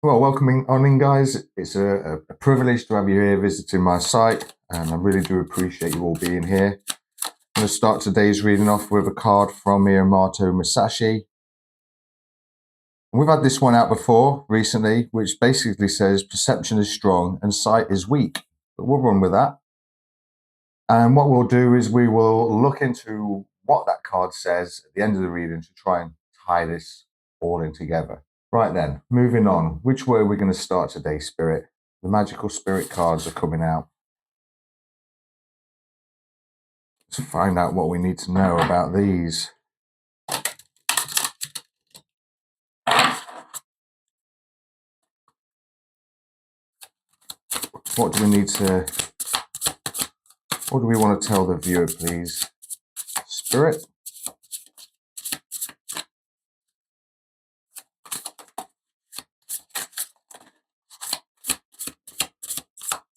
Well, welcoming on in, guys. It's a privilege to have you here visiting my site, and I really do appreciate you all being here. I'm going to start today's reading off with a card from Musashi. We've had this one out before recently, which basically says perception is strong and sight is weak. But we'll run with that. And what we'll do is we will look into what that card says at the end of the reading to try and tie this all in together. Right then, moving on. Which way are we going to start today, Spirit? The magical spirit cards are coming out. To find out what we need to know about these. What do we want to tell the viewer, please? Spirit?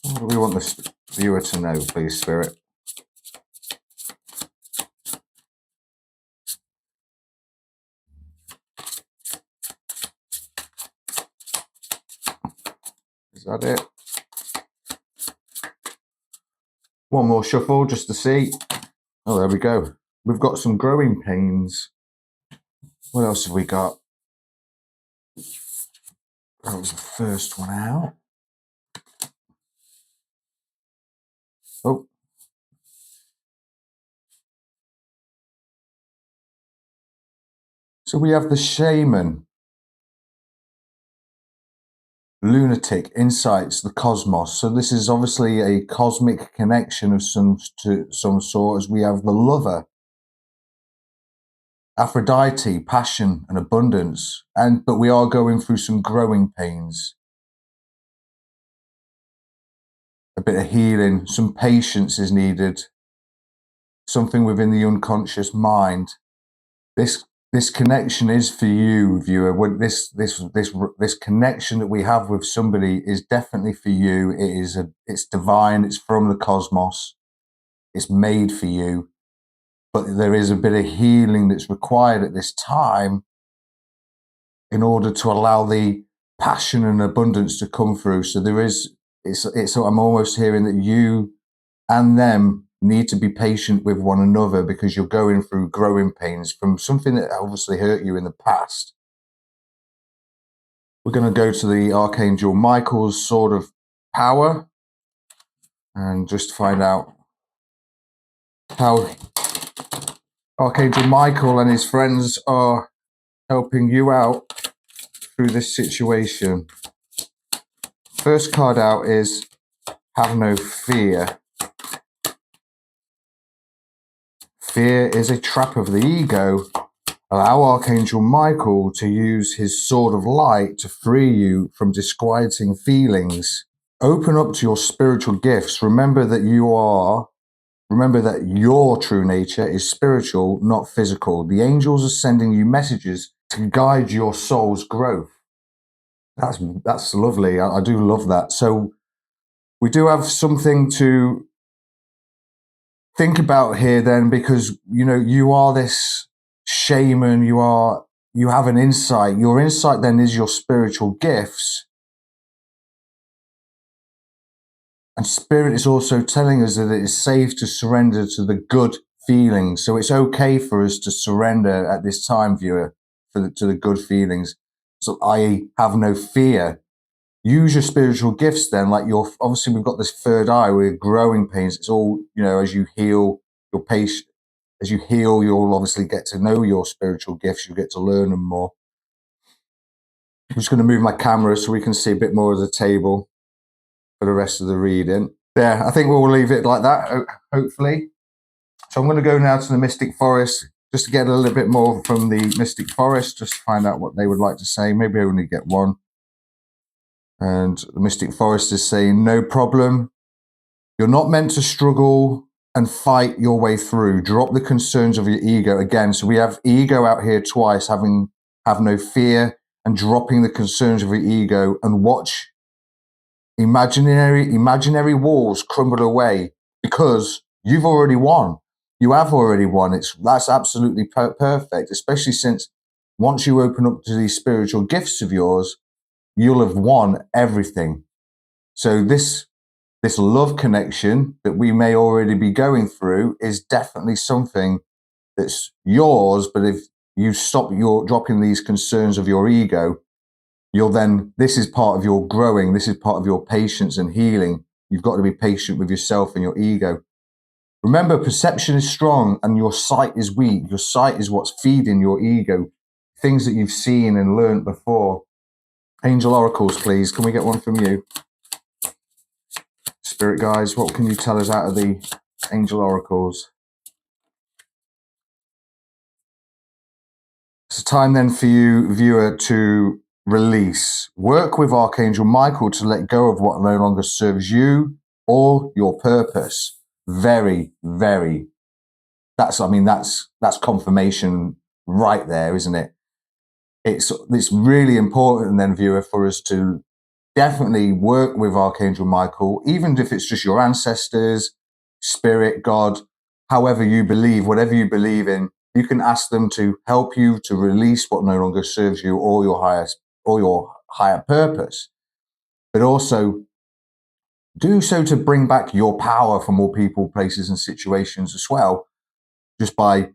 What do we want the viewer to know, please, Spirit? Is that it? One more shuffle just to see. Oh, there we go. We've got some growing pains. What else have we got? That was the first one out. Oh. So we have the shaman, lunatic, insights, the cosmos. So this is obviously a cosmic connection of some sort, as we have the lover, Aphrodite, passion and abundance, but we are going through some growing pains. A bit of healing, some patience is needed, something within the unconscious mind. This connection is for you, viewer. This connection that we have with somebody is definitely for you. It's divine. It's from the cosmos. It's made for you. But there is a bit of healing that's required at this time in order to allow the passion and abundance to come through. So I'm almost hearing that you and them need to be patient with one another because you're going through growing pains from something that obviously hurt you in the past. We're going to go to the Archangel Micheal's sword of power and just find out how Archangel Micheal and his friends are helping you out through this situation. First card out is have no fear. Fear is a trap of the ego. Allow Archangel Micheal to use his sword of light to free you from disquieting feelings. Open up to your spiritual gifts. Remember that your true nature is spiritual, not physical. The angels are sending you messages to guide your soul's growth. That's lovely. I do love that. So we do have something to think about here then, because you are this shaman, you have an insight. Your insight then is your spiritual gifts. And spirit is also telling us that it is safe to surrender to the good feelings. So it's okay for us to surrender at this time, viewer, to the good feelings. So I have no fear. Use your spiritual gifts then, obviously we've got this third eye with growing pains. It's all, as you heal your patient, as you heal, you'll obviously get to know your spiritual gifts. You get to learn them more. I'm just going to move my camera so we can see a bit more of the table for the rest of the reading. There, I think we'll leave it like that, hopefully. So I'm going to go now to the Mystic Forest just to get a little bit more from the Mystic Forest, just to find out what they would like to say. Maybe I only get one. And the Mystic Forest is saying, no problem. You're not meant to struggle and fight your way through. Drop the concerns of your ego. Again, so we have ego out here twice, have no fear and dropping the concerns of your ego, and watch imaginary walls crumble away because you've already won. You have already won. That's absolutely perfect, especially since once you open up to these spiritual gifts of yours, you'll have won everything. So this love connection that we may already be going through is definitely something that's yours. But if you stop your dropping these concerns of your ego, this is part of your growing. This is part of your patience and healing. You've got to be patient with yourself and your ego. Remember, perception is strong and your sight is weak. Your sight is what's feeding your ego, things that you've seen and learned before. Angel oracles, please. Can we get one from you? Spirit guides, what can you tell us out of the angel oracles? It's a time then for you, viewer, to release. Work with Archangel Micheal to let go of what no longer serves you or your purpose. Very, very. That's confirmation right there, isn't it? It's really important then, viewer, for us to definitely work with Archangel Micheal, even if it's just your ancestors, spirit, God, however you believe, whatever you believe in. You can ask them to help you to release what no longer serves you or your higher purpose, but also do so to bring back your power for more people, places, and situations as well, just by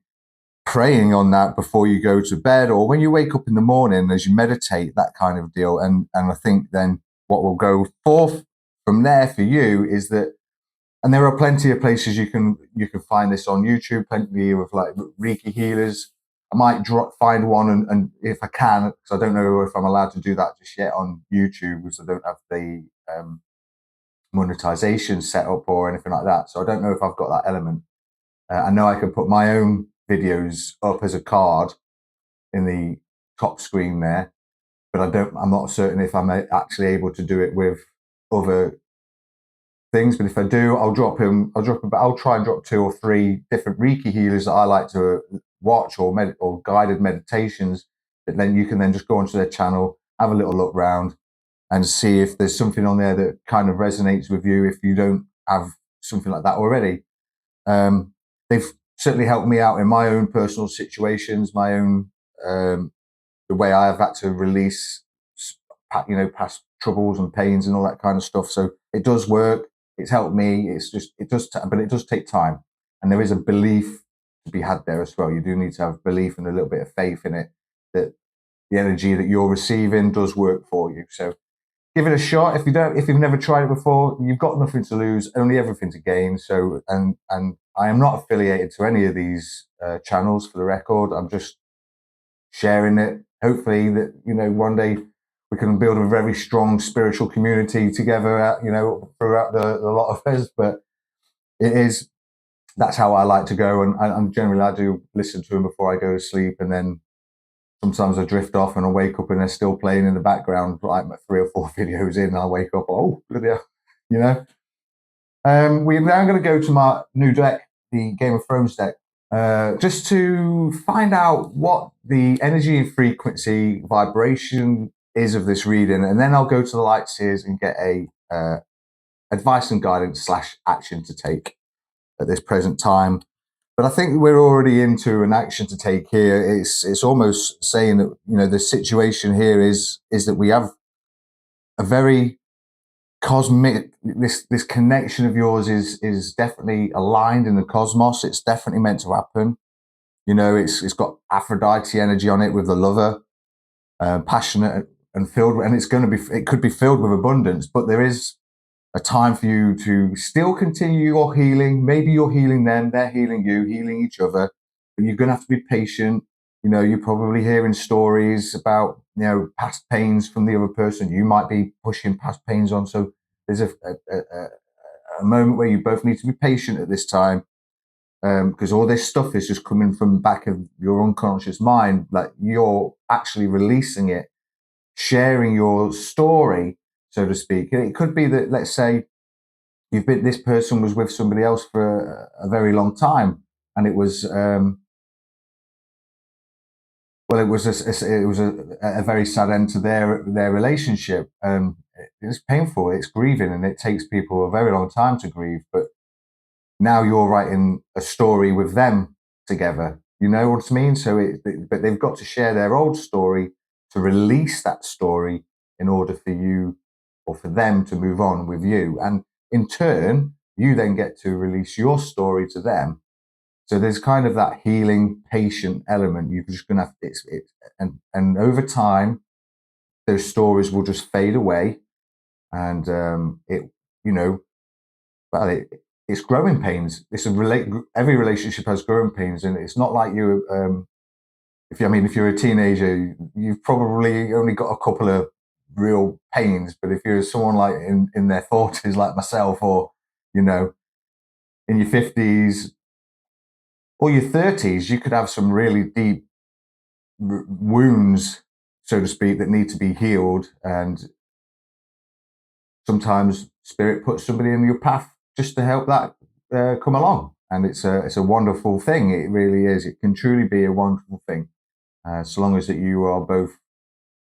praying on that before you go to bed or when you wake up in the morning as you meditate, that kind of deal. And I think then what will go forth from there for you is that, and there are plenty of places you can find this on YouTube, plenty of like Reiki healers. I might find one and if I can, because I don't know if I'm allowed to do that just yet on YouTube because I don't have the monetization set up or anything like that. So I don't know if I've got that element. I know I can put my own videos up as a card in the top screen there, but I'm not certain if I'm actually able to do it with other things. But if I do, I'll try and drop 2 or 3 different Reiki healers that I like to watch or guided meditations that then you can then just go onto their channel, have a little look round and see if there's something on there that kind of resonates with you if you don't have something like that already. They've certainly helped me out in my own personal situations, my own the way I've had to release, past troubles and pains and all that kind of stuff. So it does work. It's helped me. But it does take time, and there is a belief to be had there as well. You do need to have belief and a little bit of faith in it that the energy that you're receiving does work for you. So give it a shot. If you've never tried it before, you've got nothing to lose, only everything to gain. So, and I am not affiliated to any of these channels, for the record. I'm just sharing it. Hopefully that, one day we can build a very strong spiritual community together, throughout the lot of us. But that's how I like to go. And generally I do listen to them before I go to sleep. And then sometimes I drift off and I wake up and they're still playing in the background, like 3 or 4 videos in. And I wake up, oh, bloody hell, we're now going to go to my new deck, the Game of Thrones deck, just to find out what the energy and frequency vibration is of this reading. And then I'll go to the light seers and get a advice and guidance / action to take at this present time. But I think we're already into an action to take here. It's almost saying that, the situation here is that we have a very cosmic, this connection of yours is definitely aligned in the cosmos. It's definitely meant to happen. It's got Aphrodite energy on it with the lover, passionate and filled, and it could be filled with abundance, but there is a time for you to still continue your healing. Maybe you're healing them, they're healing you, healing each other, but you're going to have to be patient. You're probably hearing stories about, past pains from the other person. You might be pushing past pains on. So there's a moment where you both need to be patient at this time, because all this stuff is just coming from the back of your unconscious mind. Like you're actually releasing it, sharing your story, so to speak. It could be that, let's say, this person was with somebody else for a very long time, and it was it was a very sad end to their relationship. It's painful, it's grieving, and it takes people a very long time to grieve. But now you're writing a story with them together. You know what I mean? So, but they've got to share their old story to release that story in order for you or for them to move on with you. And in turn, you then get to release your story to them. So there's kind of that healing, patient element. You're just going to have and over time, those stories will just fade away, and it's growing pains. Every relationship has growing pains, and it's not like you. If you're a teenager, you've probably only got a couple of real pains. But if you're someone like in their 40s, like myself, or in your 50s or your 30s, you could have some really deep wounds, so to speak, that need to be healed. And sometimes spirit puts somebody in your path just to help that come along. And it's a wonderful thing. It really is. It can truly be a wonderful thing, so long as that you are both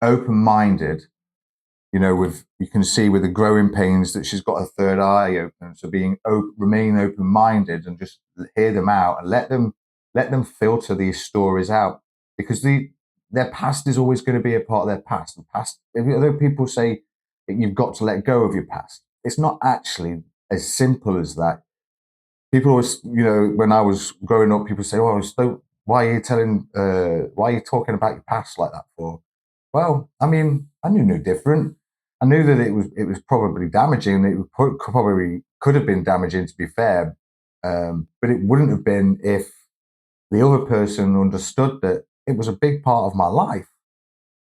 open-minded. You can see with the growing pains that she's got a third eye open. So remain open-minded and just hear them out and let them filter these stories out, because their past is always going to be a part of their past. The past, although people say that you've got to let go of your past, it's not actually as simple as that. People always, when I was growing up, people say, "Oh, why are you talking about your past like that for?" Well, I knew no different. I knew that it was probably damaging. It probably could have been damaging, to be fair, but it wouldn't have been if the other person understood that it was a big part of my life,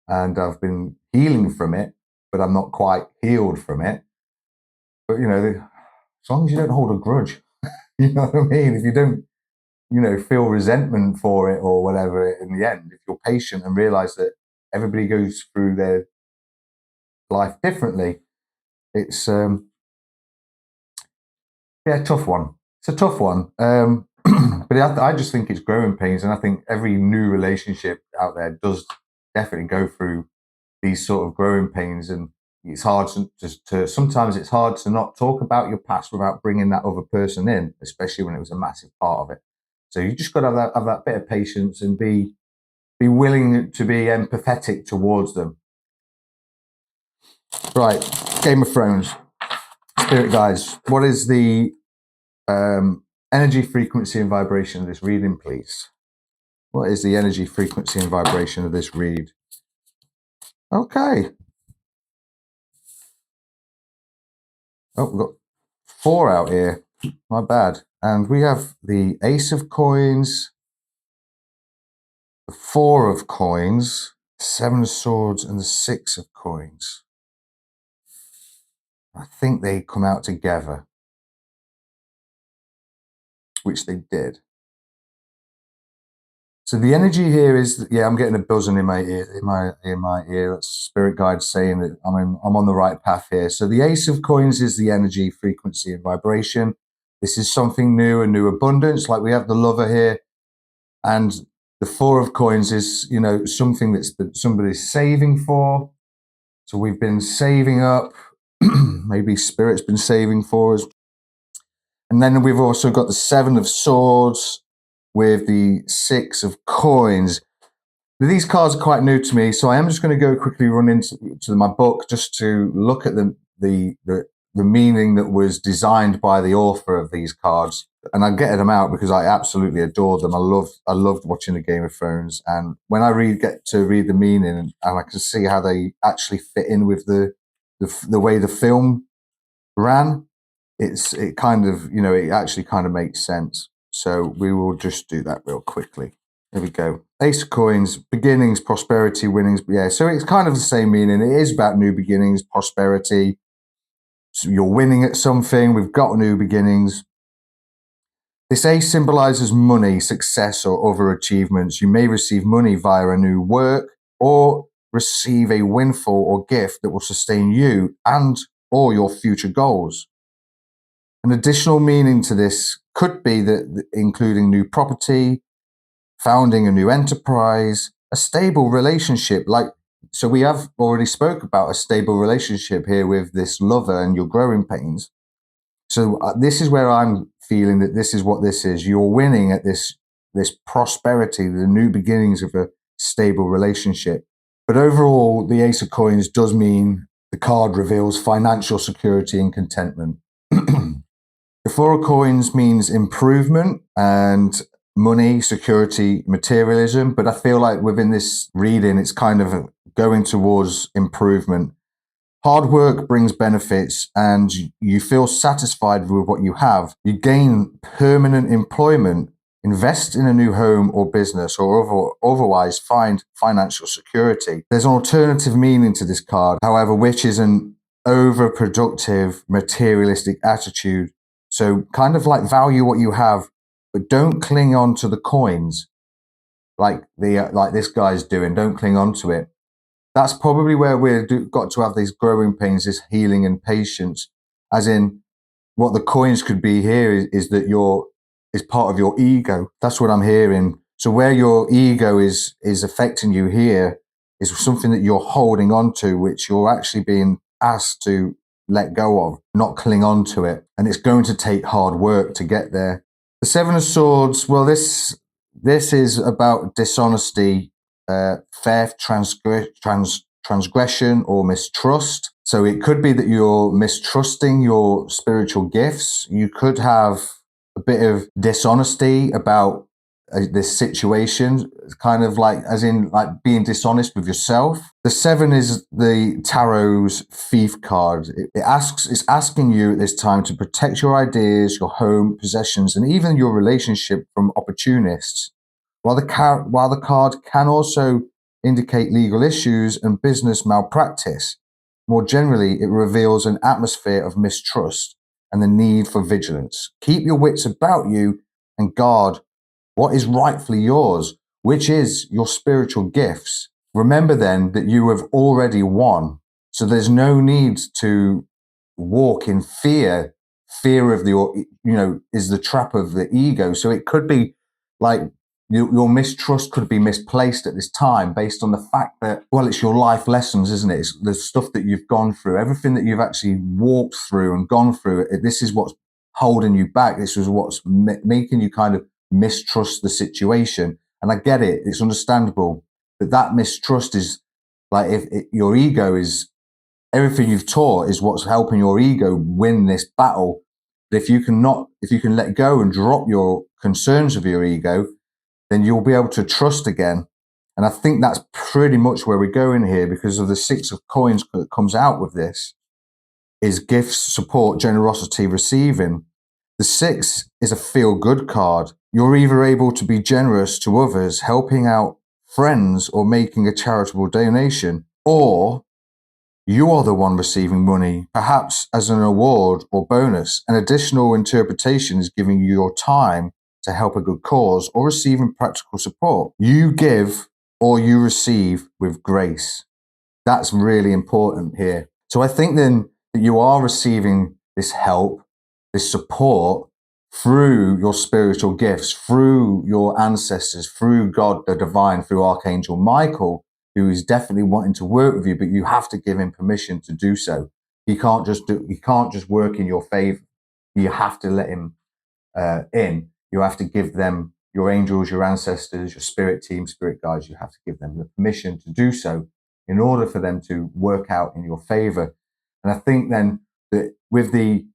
and I've been healing from it, but I'm not quite healed from it. But as long as you don't hold a grudge, you know what I mean. If you don't, feel resentment for it or whatever, in the end, if you're patient and realize that everybody goes through their life differently, it's tough one. It's a tough one. But I just think it's growing pains, and I think every new relationship out there does definitely go through these sort of growing pains. And it's hard sometimes it's hard to not talk about your past without bringing that other person in, especially when it was a massive part of it. So you just got to have that bit of patience and be willing to be empathetic towards them. Right, Game of Thrones. Spirit guides, what is the energy, frequency, and vibration of this reading, please? What is the energy, frequency, and vibration of this read? Okay. Oh, we've got 4 out here. My bad. And we have the Ace of Coins, the 4 of Coins, 7 of Swords, and the 6 of Coins. I think they come out together, which they did. So the energy here is, I'm getting a buzzing in my ear. That's spirit guide saying that I'm on the right path here. So the Ace of Coins is the energy, frequency, and vibration. This is something new, a new abundance. Like we have the Lover here, and the 4 of Coins is something that somebody's saving for. So we've been saving up. Maybe Spirit's been saving for us. And then we've also got the 7 of Swords with the 6 of Coins. These cards are quite new to me, so I am just going to go quickly run into my book just to look at the meaning that was designed by the author of these cards. And I get them out because I absolutely adore them. I loved watching the Game of Thrones, and when I get to read the meaning and I can see how they actually fit in with the way the film ran, it actually kind of makes sense. So we will just do that real quickly. There we go. Ace of Coins, beginnings, prosperity, winnings. Yeah, so it's kind of the same meaning. It is about new beginnings, prosperity. So you're winning at something. We've got new beginnings. This ace symbolizes money, success, or other achievements. You may receive money via a new work or receive a windfall or gift that will sustain you and or your future goals. An additional meaning to this could be that including new property, founding a new enterprise, a stable relationship. So we have already spoke about a stable relationship here with this Lover and your growing pains. So this is where I'm feeling that this is what this is. You're winning at this prosperity, the new beginnings of a stable relationship. But overall, the Ace of Coins does mean the card reveals financial security and contentment. The Four of Coins means improvement and money, security, materialism. But I feel like within this reading, it's kind of going towards improvement. Hard work brings benefits and you feel satisfied with what you have. You gain permanent employment, invest in a new home or business, or otherwise find financial security. There's an alternative meaning to this card, however, which is an overproductive, materialistic attitude. So kind of like value what you have, but don't cling on to the coins like this guy's doing. Don't cling on to it. That's probably where we've got to have these growing pains, this healing and patience. As in, what the coins could be here is that is part of your ego. That's what I'm hearing. So where your ego is affecting you here is something that you're holding on to, which you're actually being asked to let go of, not cling on to it. And it's going to take hard work to get there. The Seven of Swords, well, this is about dishonesty, theft, transgression, or mistrust. So it could be that you're mistrusting your spiritual gifts. You could have a bit of dishonesty about this situation, kind of like as in like being dishonest with yourself. The Seven is the tarot's thief card. It's asking you at this time to protect your ideas, your home, possessions, and even your relationship from opportunists. While the card can also indicate legal issues and business malpractice, more generally, it reveals an atmosphere of mistrust and the need for vigilance. Keep your wits about you and guard what is rightfully yours, which is your spiritual gifts. Remember then that you have already won. So there's no need to walk in fear. Fear of is the trap of the ego. So it could be like your mistrust could be misplaced at this time based on the fact that, well, it's your life lessons, isn't it? It's the stuff that you've gone through, everything that you've actually walked through and gone through. This is what's holding you back. This is what's making you kind of mistrust the situation. And I get it. It's understandable. But that mistrust is like if your ego is everything you've taught is what's helping your ego win this battle. But if you can let go and drop your concerns of your ego, then you'll be able to trust again. And I think that's pretty much where we're going here because of the Six of Coins that comes out with this is gifts, support, generosity, receiving. The Six is a feel-good card. You're either able to be generous to others, helping out friends or making a charitable donation, or you are the one receiving money, perhaps as an award or bonus. An additional interpretation is giving you your time to help a good cause or receiving practical support. You give or you receive with grace. That's really important here. So I think then that you are receiving this help, this support through your spiritual gifts, through your ancestors, through God, the divine, through Archangel Micheal, who is definitely wanting to work with you, but you have to give him permission to do so. He can't just work in your favor. You have to let him in. You have to give them your angels, your ancestors, your spirit team, spirit guides. You have to give them the permission to do so in order for them to work out in your favor. And I think then that with the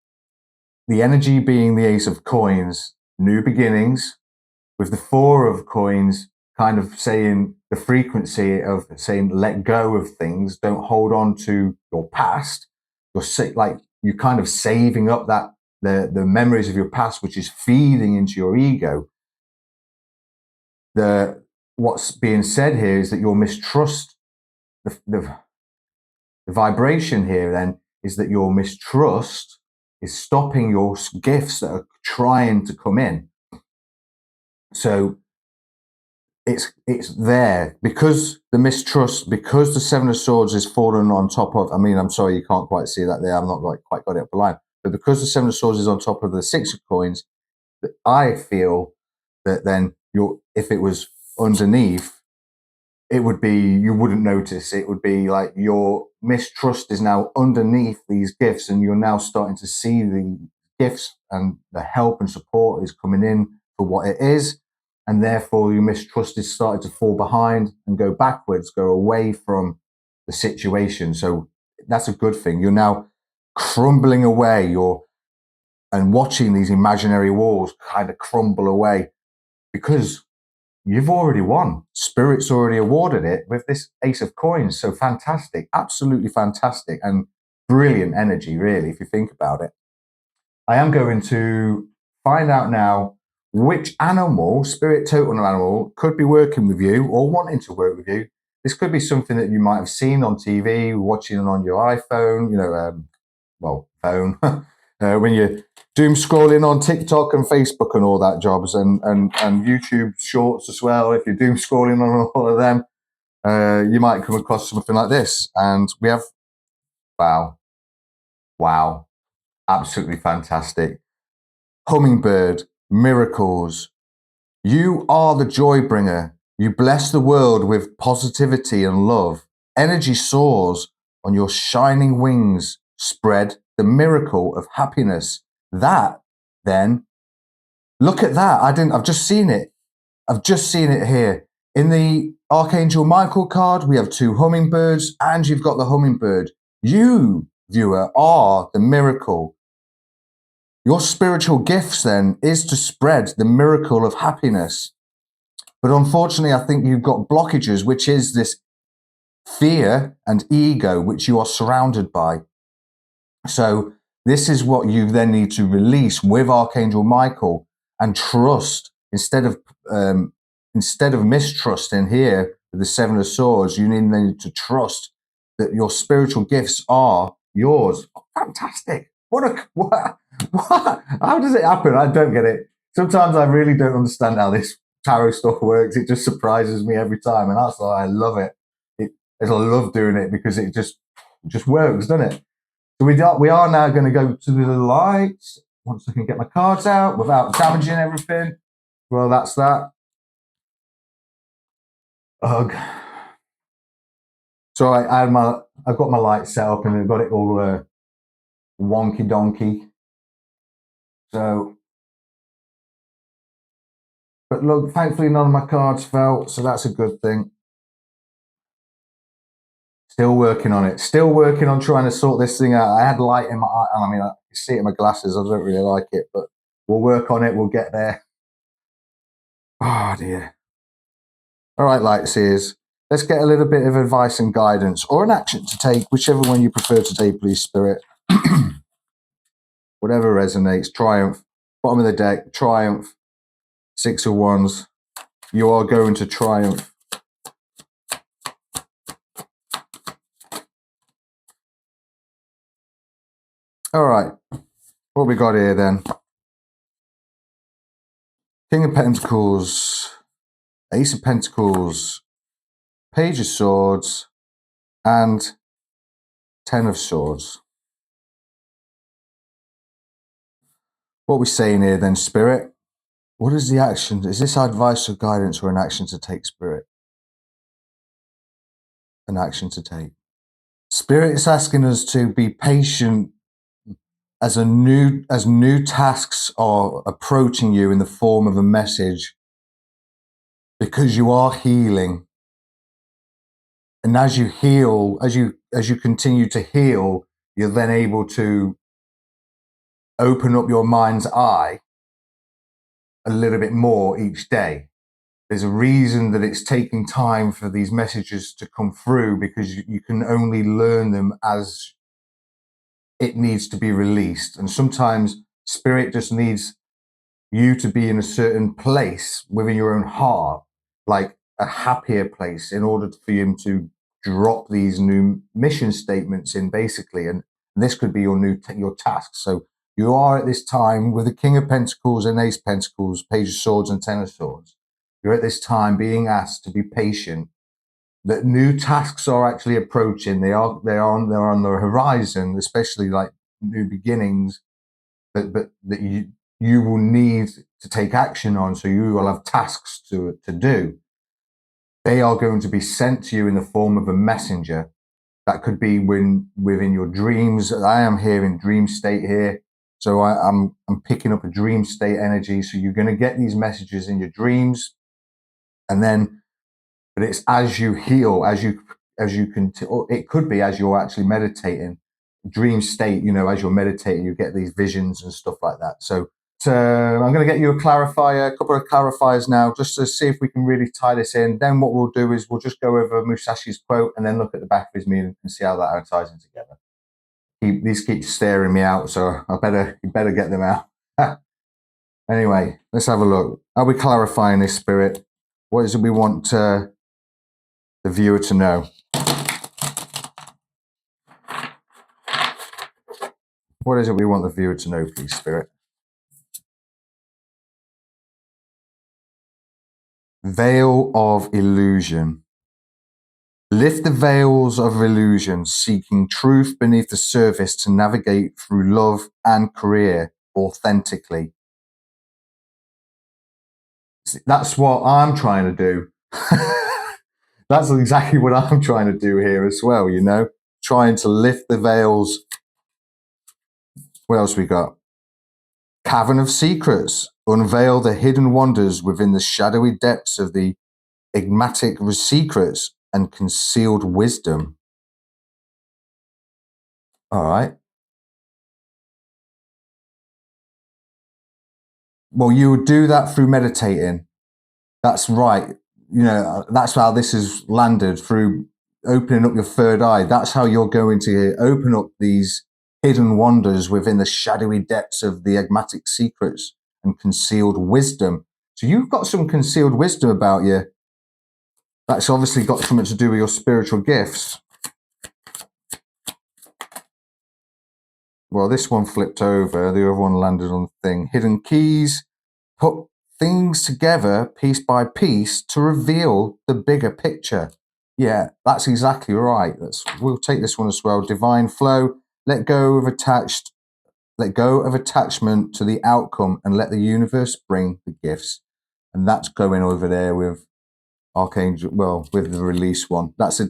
energy being the Ace of Coins, new beginnings, with the Four of Coins kind of saying the frequency of saying let go of things, don't hold on to your past. You're kind of saving up that the memories of your past, which is feeding into your ego. What's being said here is that your mistrust, the vibration here then is that your mistrust is stopping your gifts that are trying to come in. So it's there because the mistrust, because the Seven of Swords is fallen on top of, I mean, I'm sorry, you can't quite see that there. I'm not quite got it up the line. But because the Seven of Swords is on top of the Six of Coins, I feel that then if it was underneath, it would be, you wouldn't notice. It would be like your mistrust is now underneath these gifts and you're now starting to see the gifts and the help and support is coming in for what it is. and therefore your mistrust is starting to fall behind and go backwards, go away from the situation. So that's a good thing. You're now crumbling away and watching these imaginary walls kind of crumble away because you've already won. Spirit's already awarded it with this Ace of Coins. So fantastic, absolutely fantastic, and brilliant energy, really, if you think about it. I am going to find out now which animal, spirit totem animal, could be working with you or wanting to work with you. This could be something that you might have seen on TV, watching on your iPhone, phone, when you're doom scrolling on TikTok and Facebook and all that jobs, and YouTube Shorts as well. If you're doom scrolling on all of them, you might come across something like this. And we have, wow, absolutely fantastic. Hummingbird, miracles. You are the joy bringer. You bless the world with positivity and love. Energy soars on your shining wings. Spread the miracle of happiness. That, then, look at that. I've just seen it. I've just seen it here. In the Archangel Micheal card, we have 2 hummingbirds, and you've got the hummingbird. You, viewer, are the miracle. Your spiritual gifts, then, is to spread the miracle of happiness. But unfortunately, I think you've got blockages, which is this fear and ego, which you are surrounded by. So this is what you then need to release with Archangel Micheal and trust instead of mistrust. In here with the 7 of Swords, you need to trust that your spiritual gifts are yours. Fantastic! What? How does it happen? I don't get it. Sometimes I really don't understand how this tarot stuff works. It just surprises me every time, and that's why I love it. I love doing it because it just works, doesn't it? So we are now going to go to the lights. Once I can get my cards out without damaging everything. Well, that's that. Ugh. So I've got my lights set up and I've got it all wonky donkey. So, but look, thankfully none of my cards fell, so that's a good thing. Still working on it. Still working on trying to sort this thing out. I had light in my eye. I mean, I see it in my glasses. I don't really like it, but we'll work on it. We'll get there. Oh, dear. All right, light seers. Let's get a little bit of advice and guidance or an action to take, whichever one you prefer today, please, Spirit. Whatever resonates. Triumph. Bottom of the deck. Triumph. 6 of Wands. You are going to triumph. All right. What we got here then? King of Pentacles. Ace of Pentacles. Page of Swords. And 10 of Swords. What are we saying here then, Spirit? What is the action? Is this advice or guidance or an action to take, Spirit? An action to take. Spirit is asking us to be patient as new tasks are approaching you in the form of a message, because you are healing. And as you heal, as you continue to heal, you're then able to open up your mind's eye a little bit more each day. There's a reason that it's taking time for these messages to come through, because you can only learn them as it needs to be released. And sometimes Spirit just needs you to be in a certain place within your own heart, like a happier place, in order for him to drop these new mission statements in, basically. And this could be your task. So you are at this time with the King of Pentacles and Ace of Pentacles, Page of Swords and 10 of Swords. You're at this time being asked to be patient, that new tasks are actually approaching. They're on the horizon, especially like new beginnings, but that you will need to take action on. So you will have tasks to do. They are going to be sent to you in the form of a messenger. That could be within your dreams. I am here in dream state here. So I'm picking up a dream state energy. So you're going to get these messages in your dreams. And then, but it's as you heal, as you can, or it could be as you're actually meditating, dream state, as you're meditating, you get these visions and stuff like that. So I'm going to get you a clarifier, a couple of clarifiers now, just to see if we can really tie this in. Then what we'll do is we'll just go over Musashi's quote and then look at the back of his meaning and see how that ties in together. These keep staring me out, so you better get them out. Anyway, let's have a look. Are we clarifying this, Spirit? What is it we want the viewer to know? What is it we want the viewer to know, please, Spirit? Veil of illusion. Lift the veils of illusion, seeking truth beneath the surface to navigate through love and career authentically. That's what I'm trying to do. That's exactly what I'm trying to do here as well, trying to lift the veils. What else we got? Cavern of Secrets. Unveil the hidden wonders within the shadowy depths of the enigmatic secrets and concealed wisdom. All right. Well, you would do that through meditating. That's right. That's how this has landed, through opening up your third eye. That's how you're going to open up these hidden wonders within the shadowy depths of the enigmatic secrets and concealed wisdom. So you've got some concealed wisdom about you. That's obviously got something to do with your spiritual gifts. Well, this one flipped over. The other one landed on the thing. Hidden keys. Put things together piece by piece to reveal the bigger picture. Yeah, that's exactly right. We'll take this one as well. Divine flow. Let go of attachment to the outcome and let the universe bring the gifts. And that's going over there with Archangel, with the release one. That's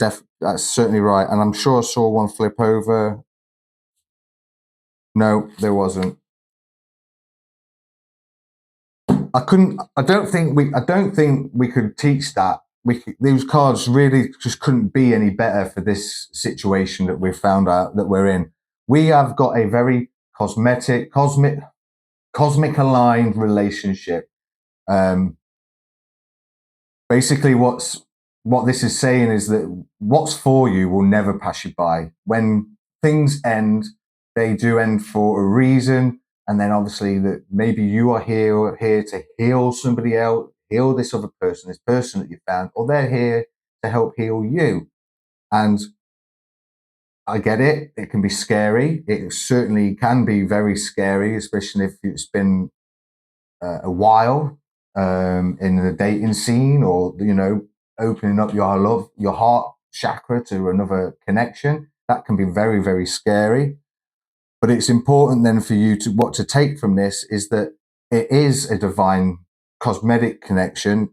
certainly right. And I'm sure I saw one flip over. No, there wasn't. I don't think we could teach that. These cards really just couldn't be any better for this situation that we've found out that we're in. We have got a very cosmic aligned relationship. Basically, what this is saying is that what's for you will never pass you by. When things end, they do end for a reason. And then obviously that maybe you are here to heal somebody else, heal this other person, this person that you found, or they're here to help heal you. And I get it. It can be scary. It certainly can be very scary, especially if it's been a while in the dating scene, or, opening up your heart chakra to another connection. That can be very, very scary. But it's important then for you to take from this is that it is a divine cosmetic connection,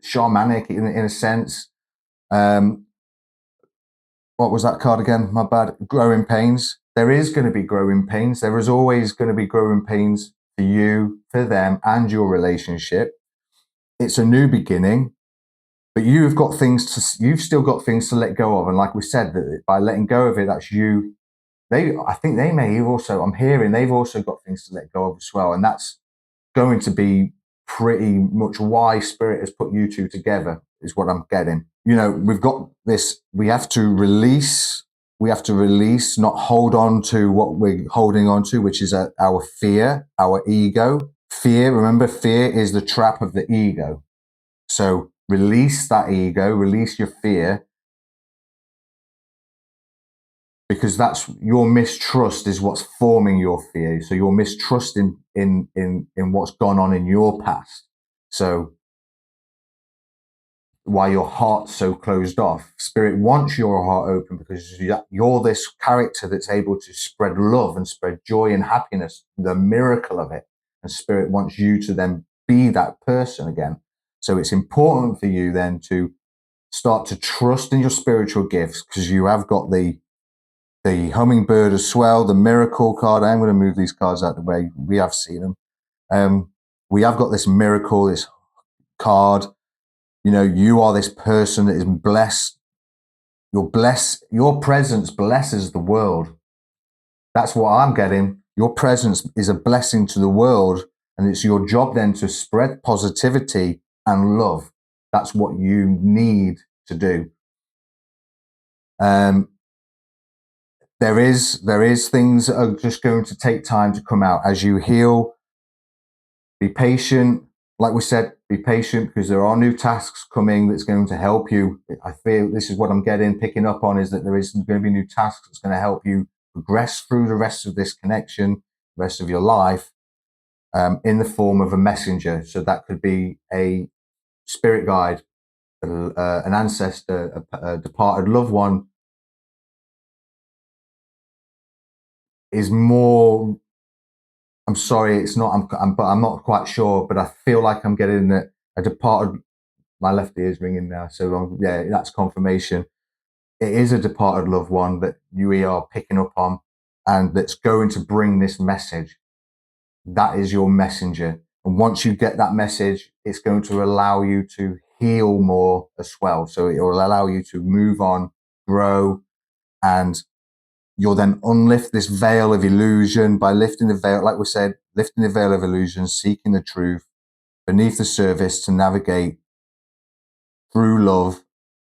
shamanic in a sense. What was that card again? My bad. Growing pains. There is going to be growing pains. There is always going to be growing pains for you, for them, and your relationship. It's a new beginning, but you've still got things to let go of. And like we said, that by letting go of it, that's you. I think they may also, I'm hearing they've also got things to let go of as well. And that's going to be pretty much why Spirit has put you two together, is what I'm getting. We've got this, we have to release, not hold on to what we're holding on to, which is our fear, our ego. Remember, fear is the trap of the ego. So release that ego, release your fear, because that's your mistrust is what's forming your fear. So your mistrust in what's gone on in your past. So why your heart's so closed off. Spirit wants your heart open because you're this character that's able to spread love and spread joy and happiness, the miracle of it. And Spirit wants you to then be that person again. So it's important for you then to start to trust in your spiritual gifts, because you have got the hummingbird as well, the miracle card. I'm going to move these cards out of the way. We have seen them. We have got this miracle, this card. You know, you are this person that is blessed. You're blessed. Your presence blesses the world. That's what I'm getting. Your presence is a blessing to the world, and it's your job then to spread positivity and love. That's what you need to do. There is things that are just going to take time to come out as you heal. Be patient. Like we said, be patient, because there are new tasks coming that's going to help you. I feel this is what I'm picking up on, is that there is going to be new tasks that's going to help you progress through the rest of this connection, the rest of your life, in the form of a messenger. So that could be a spirit guide, an ancestor, a departed loved one. Is more, I'm sorry, it's not, but I'm not quite sure, but I feel like I'm getting a departed, my left ear's ringing now. So yeah, that's confirmation. It is a departed loved one that you are picking up on, and that's going to bring this message. That is your messenger. And once you get that message, it's going to allow you to heal more as well. So it will allow you to move on, grow, and you'll then unlift this veil of illusion by lifting the veil, like we said, lifting the veil of illusion, seeking the truth beneath the surface to navigate through love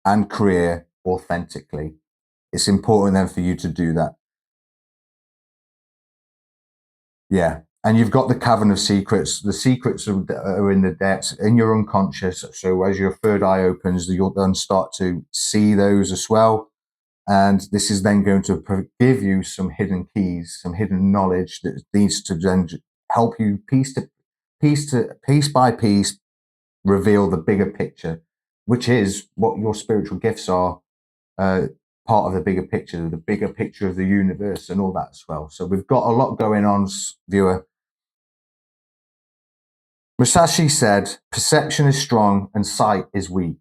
and career authentically. It's important then for you to do that. Yeah. And you've got the cavern of secrets. The secrets are in the depths, in your unconscious. So as your third eye opens, you'll then start to see those as well. And this is then going to give you some hidden keys, some hidden knowledge that needs to then help you piece by piece reveal the bigger picture, which is what your spiritual gifts are, part of the bigger picture of the universe and all that as well. So we've got a lot going on, viewer. Musashi said, perception is strong and sight is weak.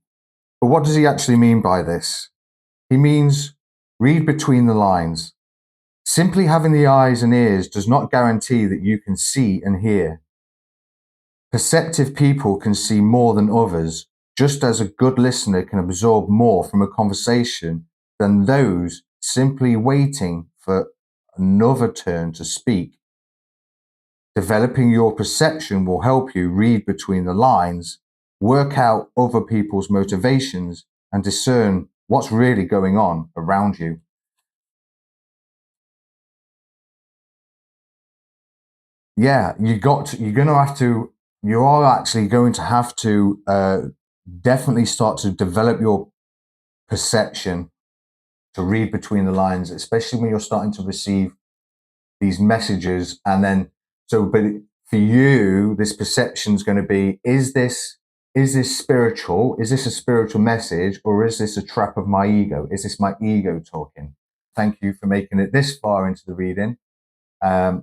But what does he actually mean by this? He means read between the lines. Simply having the eyes and ears does not guarantee that you can see and hear. Perceptive people can see more than others, just as a good listener can absorb more from a conversation than those simply waiting for another turn to speak. Developing your perception will help you read between the lines, work out other people's motivations, and discern what's really going on around you. Yeah, you are actually going to have to definitely start to develop your perception to read between the lines, especially when you're starting to receive these messages. And then, but for you, this perception is going to be, is this spiritual? Is this a spiritual message, or is this a trap of my ego? Is this my ego talking? Thank you for making it this far into the reading. I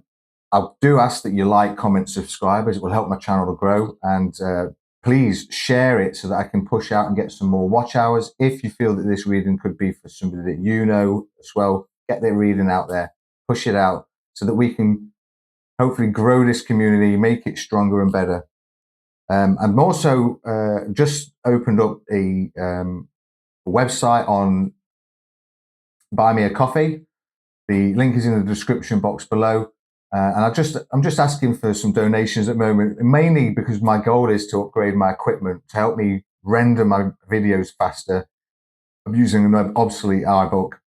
do ask that you like, comment, subscribe, as it will help my channel to grow. And please share it so that I can push out and get some more watch hours. If you feel that this reading could be for somebody that you know as well, get their reading out there, push it out so that we can hopefully grow this community, make it stronger and better. I've also just opened up a website on Buy Me a Coffee. The link is in the description box below. And I'm just asking for some donations at the moment, mainly because my goal is to upgrade my equipment to help me render my videos faster. I'm using an obsolete iBook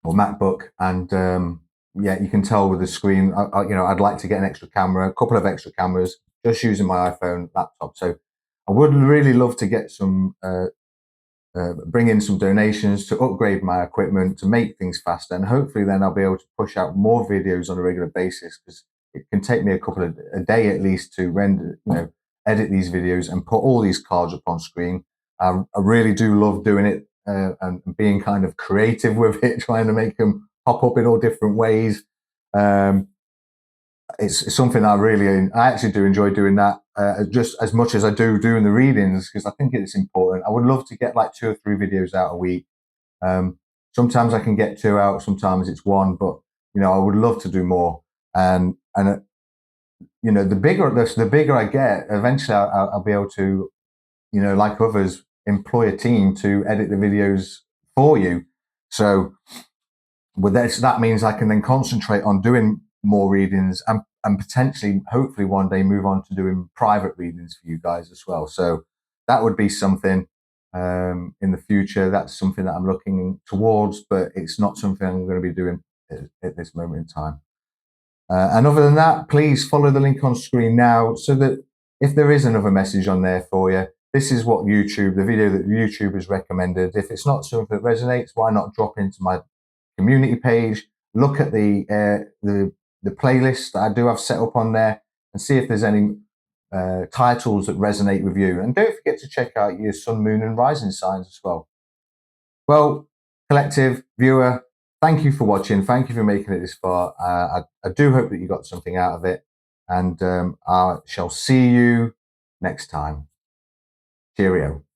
or MacBook, and yeah, you can tell with the screen. I'd like to get an extra camera, a couple of extra cameras, just using my iPhone laptop. So I would really love to get some bring in some donations to upgrade my equipment to make things faster, and hopefully then I'll be able to push out more videos on a regular basis, because it can take me a day at least to render, edit these videos and put all these cards up on screen. I really do love doing it and being kind of creative with it, trying to make them pop up in all different ways. It's something I actually do enjoy doing that, just as much as I do doing the readings, because I think it's important. I would love to get like 2 or 3 videos out a week. Sometimes I can get 2 out, sometimes it's 1, but I would love to do more. And the bigger I get, eventually I'll be able to you know, like others, employ a team to edit the videos for you. So with this, that means I can then concentrate on doing more readings and potentially, hopefully one day move on to doing private readings for you guys as well. So that would be something in the future. That's something that I'm looking towards, but it's not something I'm going to be doing at this moment in time. And other than that, please follow the link on screen now so that if there is another message on there for you, this is what YouTube, the video that YouTube has recommended. If it's not something that resonates, why not drop into my community page, look at the playlist that I do have set up on there, and see if there's any titles that resonate with you. And don't forget to check out your sun, moon, and rising signs as well. Well, collective viewer, thank you for watching. Thank you for making it this far. I do hope that you got something out of it, and I shall see you next time. Cheerio.